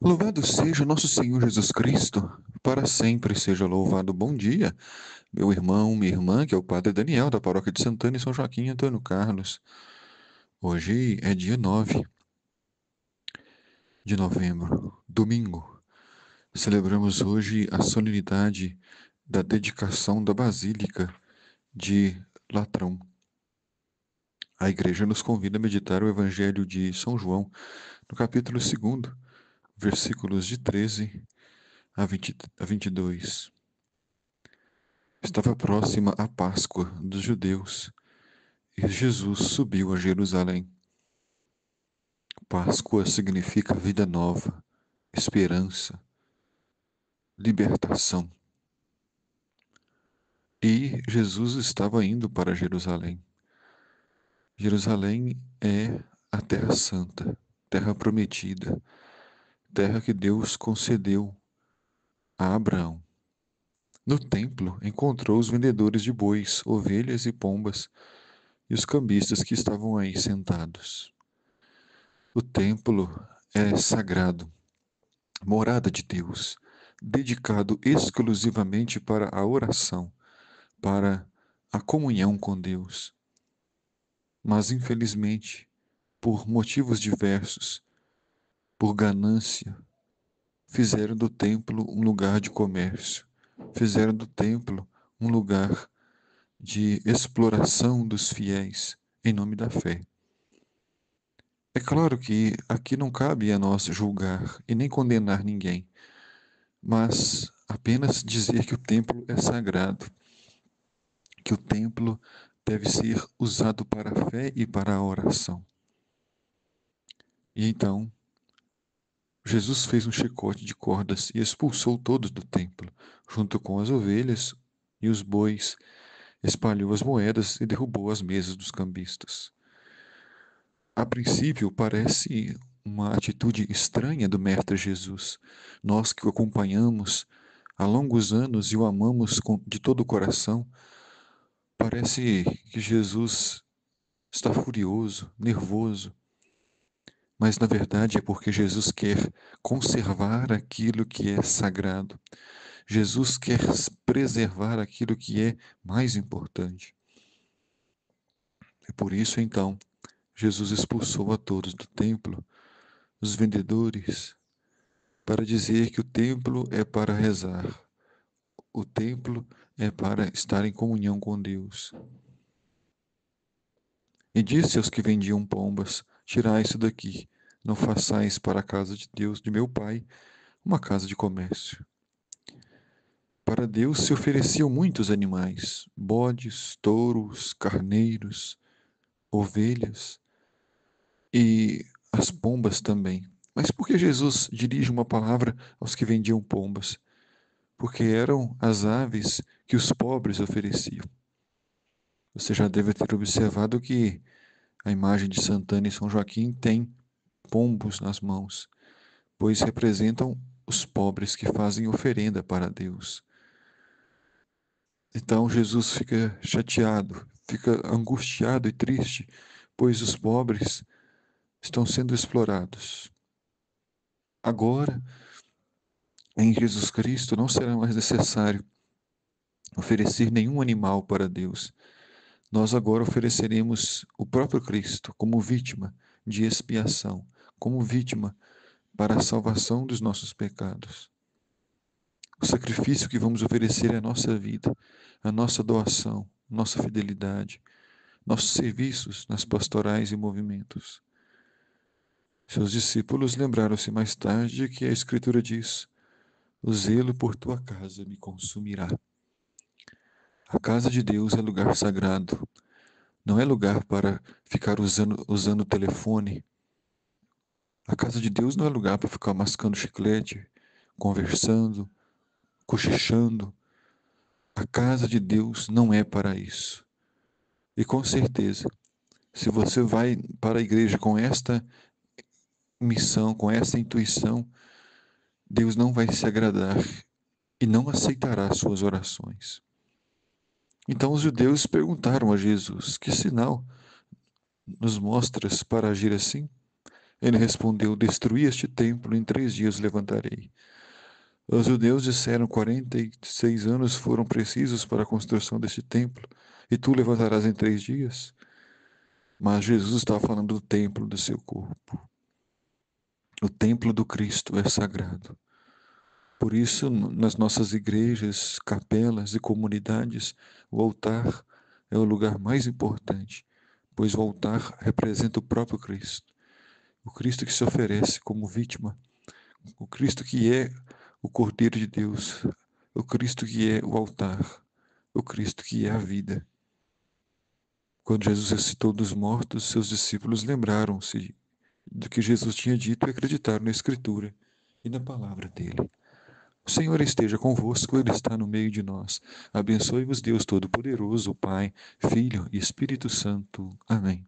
Louvado seja nosso Senhor Jesus Cristo, para sempre seja louvado. Bom dia, meu irmão, minha irmã, que é o Padre Daniel, da Paróquia de Santana e São Joaquim Antônio Carlos. Hoje é dia 9 de novembro, domingo. Celebramos hoje a solenidade da dedicação da Basílica de Latrão. A Igreja nos convida a meditar o Evangelho de São João, no capítulo 2, versículos de 13 a 22. Estava próxima a Páscoa dos judeus e Jesus subiu a Jerusalém. Páscoa significa vida nova, esperança, libertação. E Jesus estava indo para Jerusalém. Jerusalém é a Terra Santa, terra prometida, terra que Deus concedeu a Abraão. No templo, encontrou os vendedores de bois, ovelhas e pombas e os cambistas que estavam aí sentados. O templo é sagrado, morada de Deus, dedicado exclusivamente para a oração, para a comunhão com Deus. Mas, infelizmente, por motivos diversos, por ganância, fizeram do templo um lugar de comércio, fizeram do templo um lugar de exploração dos fiéis em nome da fé. É claro que aqui não cabe a nós julgar e nem condenar ninguém, mas apenas dizer que o templo é sagrado, que o templo deve ser usado para a fé e para a oração. E então, Jesus fez um chicote de cordas e expulsou todos do templo, junto com as ovelhas e os bois, espalhou as moedas e derrubou as mesas dos cambistas. A princípio, parece uma atitude estranha do Mestre Jesus. Nós que o acompanhamos há longos anos e o amamos de todo o coração, parece que Jesus está furioso, nervoso, mas na verdade é porque Jesus quer conservar aquilo que é sagrado. Jesus quer preservar aquilo que é mais importante. E por isso, então, Jesus expulsou a todos do templo, os vendedores, para dizer que o templo é para rezar, o templo é para estar em comunhão com Deus. E disse aos que vendiam pombas: tirai isso daqui, não façais para a casa de Deus de meu Pai uma casa de comércio. Para Deus se ofereciam muitos animais, bodes, touros, carneiros, ovelhas e as pombas também. Mas por que Jesus dirige uma palavra aos que vendiam pombas? Porque eram as aves que os pobres ofereciam. Você já deve ter observado que a imagem de Santana e São Joaquim tem pombos nas mãos, pois representam os pobres que fazem oferenda para Deus. Então Jesus fica chateado, fica angustiado e triste, pois os pobres estão sendo explorados. Agora, em Jesus Cristo, não será mais necessário oferecer nenhum animal para Deus. Nós agora ofereceremos o próprio Cristo como vítima de expiação, como vítima para a salvação dos nossos pecados. O sacrifício que vamos oferecer é a nossa vida, a nossa doação, nossa fidelidade, nossos serviços nas pastorais e movimentos. Seus discípulos lembraram-se mais tarde de que a Escritura diz: o zelo por tua casa me consumirá. A casa de Deus é lugar sagrado, não é lugar para ficar usando o telefone. A casa de Deus não é lugar para ficar mascando chiclete, conversando, cochichando. A casa de Deus não é para isso. E com certeza, se você vai para a igreja com esta missão, com essa intuição, Deus não vai se agradar e não aceitará suas orações. Então os judeus perguntaram a Jesus: que sinal nos mostras para agir assim? Ele respondeu: destruí este templo, em 3 dias levantarei. Os judeus disseram: 46 anos foram precisos para a construção deste templo, e tu levantarás em 3 dias? Mas Jesus estava falando do templo do seu corpo. O templo do Cristo é sagrado. Por isso, nas nossas igrejas, capelas e comunidades, o altar é o lugar mais importante, pois o altar representa o próprio Cristo. O Cristo que se oferece como vítima, o Cristo que é o Cordeiro de Deus, o Cristo que é o altar, o Cristo que é a vida. Quando Jesus ressuscitou dos mortos, seus discípulos lembraram-se do que Jesus tinha dito e acreditaram na Escritura e na palavra dele. O Senhor esteja convosco, Ele está no meio de nós. Abençoe-vos, Deus Todo-Poderoso, o Pai, Filho e Espírito Santo. Amém.